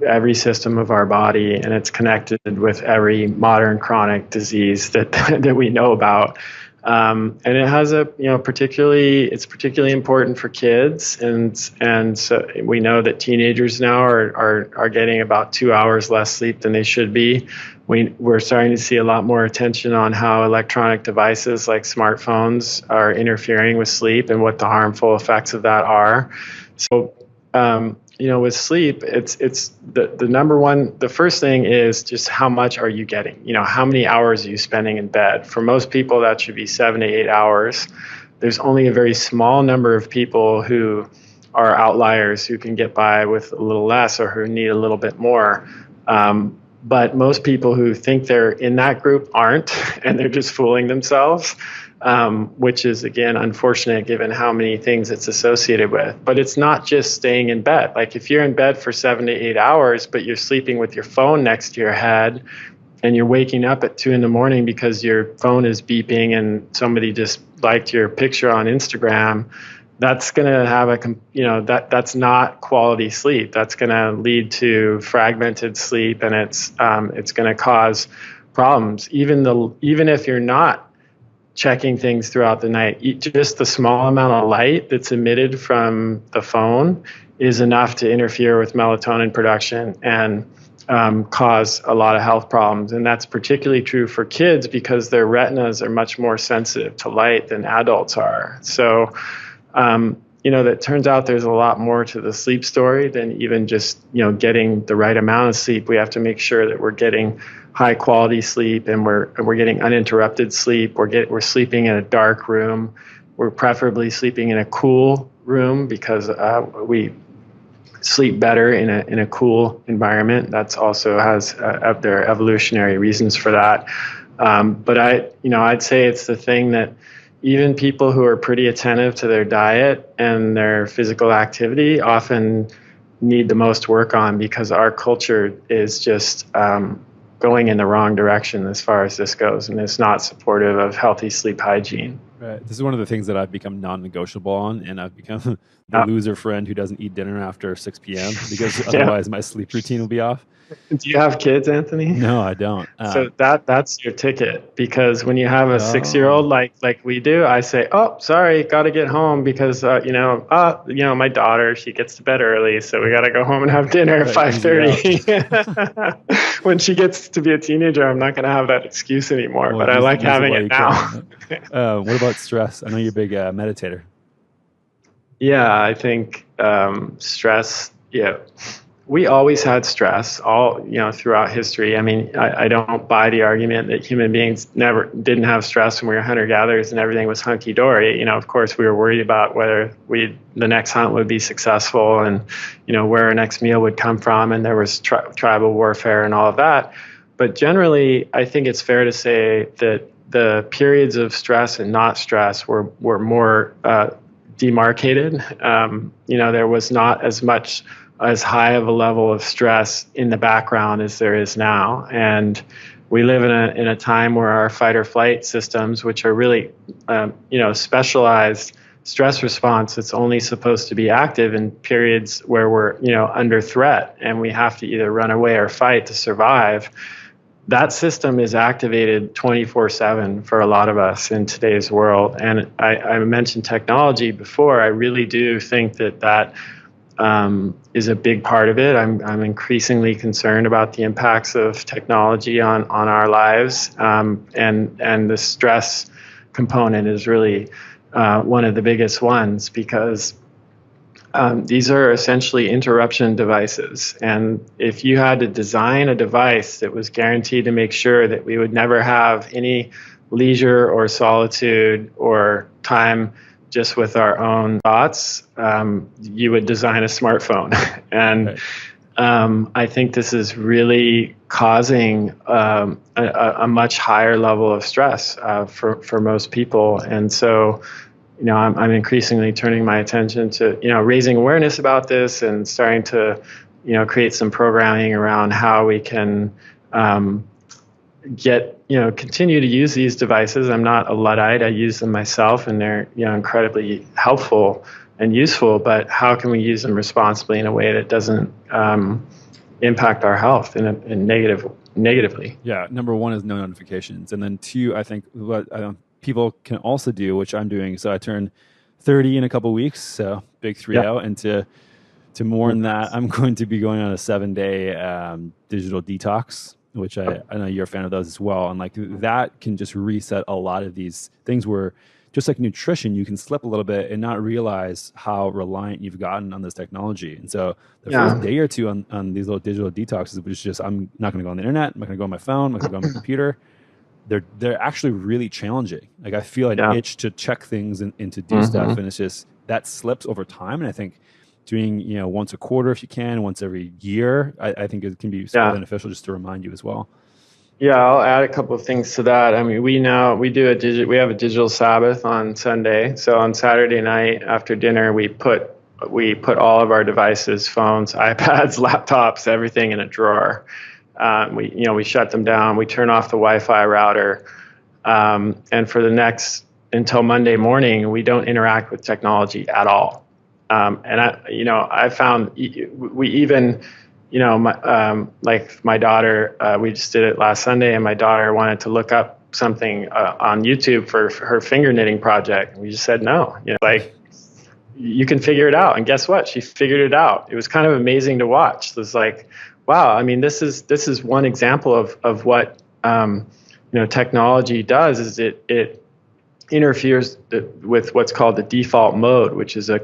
Speaker 2: every system of our body, and it's connected with every modern chronic disease that we know about. And it has it's particularly important for kids, and so we know that teenagers now are getting about 2 hours less sleep than they should be. We're starting to see a lot more attention on how electronic devices like smartphones are interfering with sleep and what the harmful effects of that are. So, with sleep, it's the number one. The first thing is just how much are you getting? How many hours are you spending in bed? For most people, that should be 7 to 8 hours. There's only a very small number of people who are outliers who can get by with a little less or who need a little bit more. But most people who think they're in that group aren't, and they're just fooling themselves, which is, again, unfortunate given how many things it's associated with. But it's not just staying in bed. Like if you're in bed for 7 to 8 hours, but you're sleeping with your phone next to your head, and you're waking up at 2 a.m. because your phone is beeping and somebody just liked your picture on Instagram, that's going to have that's not quality sleep. That's going to lead to fragmented sleep, and it's going to cause problems. Even if you're not checking things throughout the night, just the small amount of light that's emitted from the phone is enough to interfere with melatonin production and cause a lot of health problems. And that's particularly true for kids because their retinas are much more sensitive to light than adults are. So that turns out there's a lot more to the sleep story than even just, getting the right amount of sleep. We have to make sure that we're getting high quality sleep and we're getting uninterrupted sleep. We're sleeping in a dark room. We're preferably sleeping in a cool room because we sleep better in a cool environment. That's also has there are evolutionary reasons for that. But I'd say it's the thing that even people who are pretty attentive to their diet and their physical activity often need the most work on because our culture is just going in the wrong direction as far as this goes, and it's not supportive of healthy sleep hygiene.
Speaker 1: Right. This is one of the things that I've become non-negotiable on, and I've become the loser friend who doesn't eat dinner after 6 p.m. because otherwise my sleep routine will be off.
Speaker 2: Do you have kids, Anthony?
Speaker 1: No, I don't.
Speaker 2: So that's your ticket, because when you have a 6-year-old like we do, I say, "Oh, sorry, got to get home because my daughter, she gets to bed early, so we got to go home and have dinner at 5:30." When she gets to be a teenager, I'm not going to have that excuse anymore. But I like having it now.
Speaker 1: What about stress? I know you're a big meditator.
Speaker 2: Yeah, I think stress. Yeah. We always had stress throughout history. I don't buy the argument that human beings didn't have stress when we were hunter-gatherers and everything was hunky-dory. Of course, we were worried about whether the next hunt would be successful and, where our next meal would come from. And there was tribal warfare and all of that. But generally, I think it's fair to say that the periods of stress and not stress were more demarcated. There was not as high of a level of stress in the background as there is now. And we live in a time where our fight or flight systems, which are really, specialized stress response, it's only supposed to be active in periods where we're, under threat and we have to either run away or fight to survive. That system is activated 24/7 for a lot of us in today's world. And I mentioned technology before. I really do think that is a big part of it. I'm increasingly concerned about the impacts of technology on our lives, and the stress component is really one of the biggest ones, because these are essentially interruption devices. And if you had to design a device that was guaranteed to make sure that we would never have any leisure or solitude or time just with our own thoughts, you would design a smartphone. And right. I think this is really causing a much higher level of stress for most people. And so, I'm increasingly turning my attention to, raising awareness about this and starting to, create some programming around how we can continue to use these devices. I'm not a Luddite. I use them myself, and they're, incredibly helpful and useful. But how can we use them responsibly in a way that doesn't impact our health negatively?
Speaker 1: Yeah. Number one is no notifications. And then two, I think what people can also do, which I'm doing. So I turn 30 in a couple of weeks. So big 3 out. And to more than that, I'm going to be going on a 7-day digital detox, which I know you're a fan of those as well. And like that can just reset a lot of these things where, just like nutrition, you can slip a little bit and not realize how reliant you've gotten on this technology. And so the first day or two on these little digital detoxes was just, I'm not going to go on the internet. I'm not going to go on my phone. I'm not going to go on my computer. They're actually really challenging. Like I feel an itch to check things and to do stuff. And it's just, that slips over time. And I think doing, once a quarter, if you can, once every year, I think it can be beneficial just to remind you as well.
Speaker 2: Yeah, I'll add a couple of things to that. I mean, we have a digital Sabbath on Sunday. So on Saturday night after dinner, we put all of our devices, phones, iPads, laptops, everything in a drawer. We shut them down. We turn off the Wi-Fi router, and for until Monday morning, we don't interact with technology at all. And I found we even. Like my daughter, we just did it last Sunday, and my daughter wanted to look up something on YouTube for her finger knitting project. We just said no. You can figure it out. And guess what? She figured it out. It was kind of amazing to watch. It was like, wow. I mean, this is one example of what technology does. Is it interferes with what's called the default mode, which is a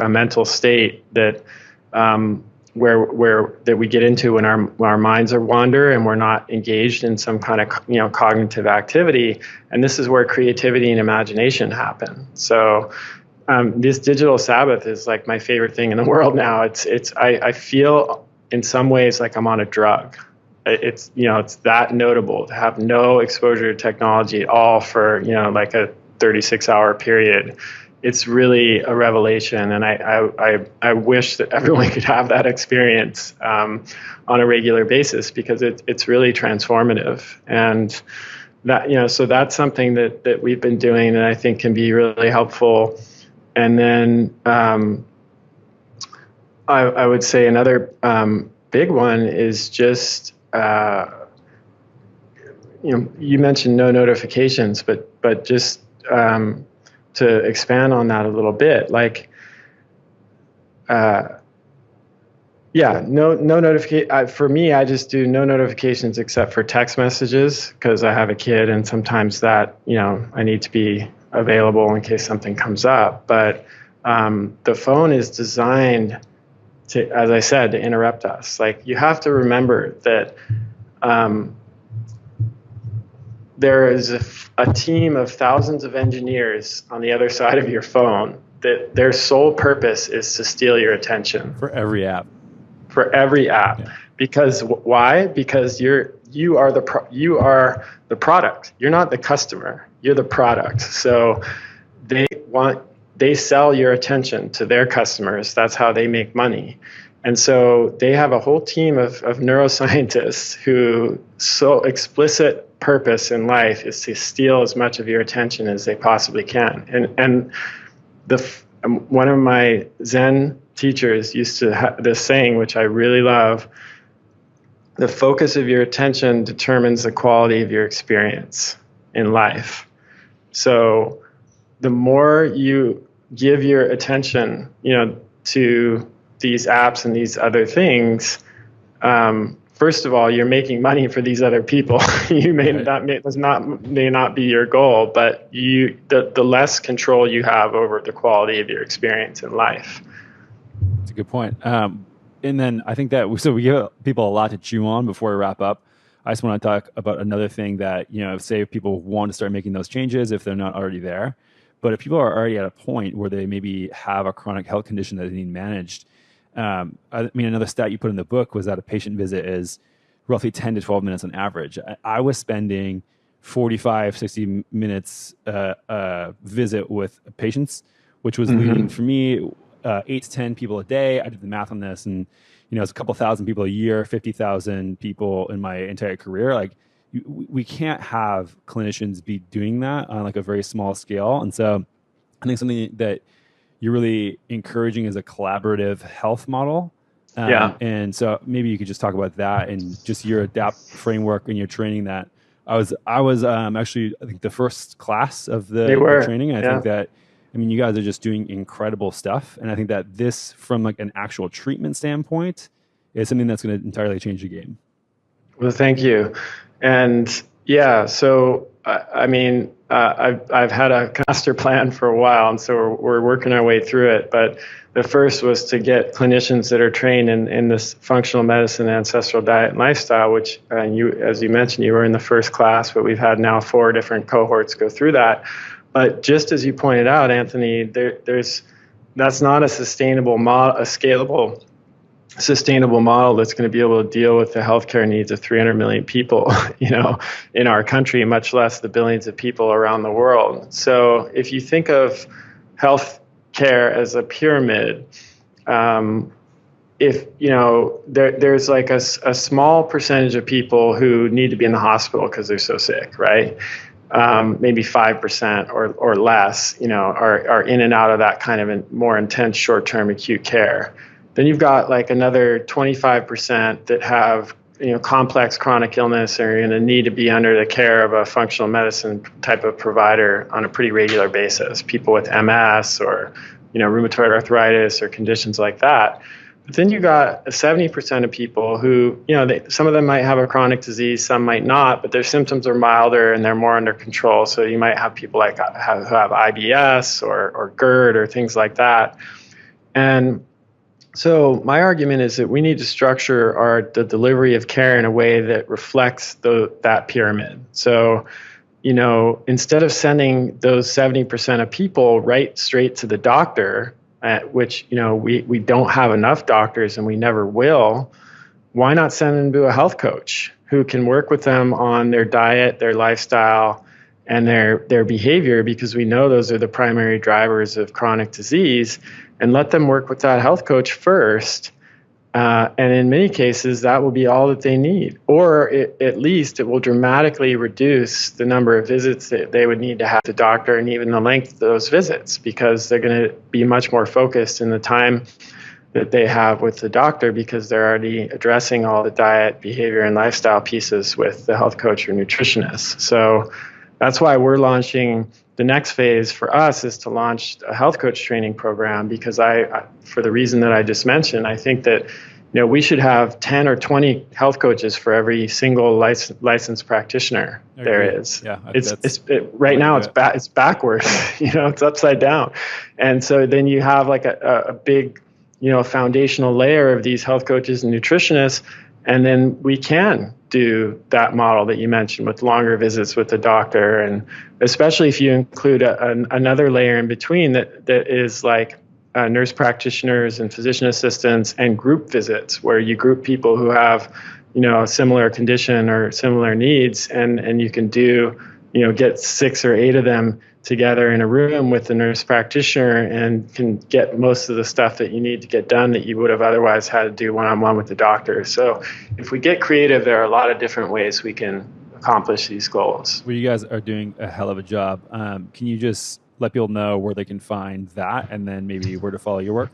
Speaker 2: mental state that. Where that we get into when our minds are wander and we're not engaged in some kind of cognitive activity, and this is where creativity and imagination happen. So this digital Sabbath is like my favorite thing in the world now. I feel in some ways like I'm on a drug. It's that notable to have no exposure to technology at all for like a 36-hour period. It's really a revelation, and I wish that everyone could have that experience on a regular basis, because it's really transformative. And that so that's something that we've been doing that I think can be really helpful. And then I would say another big one is just you mentioned no notifications, but just to expand on that a little bit, no notification. For me, I just do no notifications except for text messages, because I have a kid, and sometimes that I need to be available in case something comes up. But the phone is designed to, as I said, to interrupt us. Like, you have to remember that there is a team of thousands of engineers on the other side of your phone that their sole purpose is to steal your attention.
Speaker 1: For every app.
Speaker 2: Yeah. Because why? Because you are the product. You're not the customer. You're the product. So they want they sell your attention to their customers. That's how they make money. And so they have a whole team of neuroscientists who so explicit purpose in life is to steal as much of your attention as they possibly can. And one of my Zen teachers used to have this saying, which I really love: the focus of your attention determines the quality of your experience in life. So the more you give your attention, to these apps and these other things, first of all, you're making money for these other people. You may not be your goal, but the less control you have over the quality of your experience in life.
Speaker 1: That's a good point. And then I think that we give people a lot to chew on before we wrap up. I just want to talk about another thing that, say if people want to start making those changes, if they're not already there. But if people are already at a point where they maybe have a chronic health condition that they need managed, another stat you put in the book was that a patient visit is roughly 10 to 12 minutes on average. I was spending 45, 60 minutes visit with patients, which was leading for me 8 to 10 people a day. I did the math on this, and it's a couple thousand people a year, 50,000 people in my entire career. Like, we can't have clinicians be doing that on like a very small scale. And so I think something that you're really encouraging is a collaborative health model. And so maybe you could just talk about that and just your ADAPT framework and your training. That I was actually, I think, the first class of the training. And I think that, you guys are just doing incredible stuff. And I think that this, from like an actual treatment standpoint, is something that's going to entirely change the game.
Speaker 2: Well, thank you. And so I've had a master plan for a while, and so we're working our way through it. But the first was to get clinicians that are trained in this functional medicine, ancestral diet, and lifestyle, which as you mentioned, you were in the first class, but we've had now 4 different cohorts go through that. But just as you pointed out, Anthony, that's not a sustainable model, a scalable, sustainable model that's going to be able to deal with the healthcare needs of 300 million people, in our country, much less the billions of people around the world. So if you think of healthcare as a pyramid, there's like a small percentage of people who need to be in the hospital because they're so sick, right? Maybe 5% or less, are in and out of that kind of more intense short-term acute care. Then you've got like another 25% that have, complex chronic illness or going to need to be under the care of a functional medicine type of provider on a pretty regular basis. People with MS or, rheumatoid arthritis or conditions like that. But then you got 70% of people who, some of them might have a chronic disease, some might not, but their symptoms are milder and they're more under control. So you might have people who have IBS or GERD or things like that. And so my argument is that we need to structure the delivery of care in a way that reflects that pyramid. So, instead of sending those 70% of people right straight to the doctor, which, we don't have enough doctors and we never will, why not send them to a health coach who can work with them on their diet, their lifestyle, and their behavior, because we know those are the primary drivers of chronic disease, and let them work with that health coach first. And in many cases, that will be all that they need. Or at least it will dramatically reduce the number of visits that they would need to have the doctor, and even the length of those visits, because they're going to be much more focused in the time that they have with the doctor, because they're already addressing all the diet, behavior, and lifestyle pieces with the health coach or nutritionist. So that's why we're launching. The next phase for us is to launch a health coach training program, because for the reason that I just mentioned, I think that we should have 10 or 20 health coaches for every single licensed practitioner there is.
Speaker 1: Yeah,
Speaker 2: right now it's backwards. It's upside down, and so then you have like a big foundational layer of these health coaches and nutritionists, and then we can do that model that you mentioned with longer visits with the doctor, and especially if you include another layer in between that is like nurse practitioners and physician assistants and group visits, where you group people who have a similar condition or similar needs, and you can do get 6 or 8 of them together in a room with the nurse practitioner and can get most of the stuff that you need to get done that you would have otherwise had to do one-on-one with the doctor. So if we get creative, there are a lot of different ways we can accomplish these goals.
Speaker 1: Well, you guys are doing a hell of a job. Can you just let people know where they can find that and then maybe where to follow your work?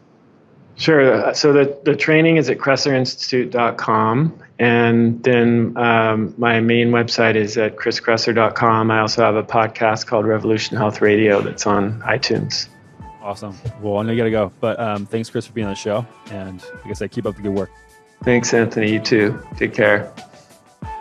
Speaker 2: Sure. So the training is at KresserInstitute.com. And then my main website is at chriskresser.com. I also have a podcast called Revolution Health Radio that's on iTunes.
Speaker 1: Awesome. Well, I know you got to go. But thanks, Chris, for being on the show. And like I said, keep up the good work.
Speaker 2: Thanks, Anthony. You too. Take care.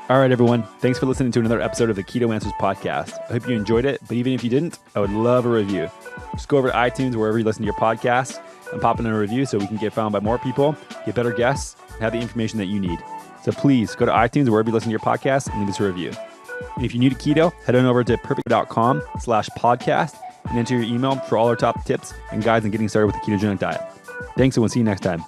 Speaker 1: All right, everyone. Thanks for listening to another episode of the Keto Answers podcast. I hope you enjoyed it. But even if you didn't, I would love a review. Just go over to iTunes, wherever you listen to your podcast, and pop in a review so we can get found by more people, get better guests, and have the information that you need. So please go to iTunes, wherever you listen to your podcast, and leave us a review. And if you're new to keto, head on over to perfect.com/podcast and enter your email for all our top tips and guides on getting started with the ketogenic diet. Thanks, and we'll see you next time.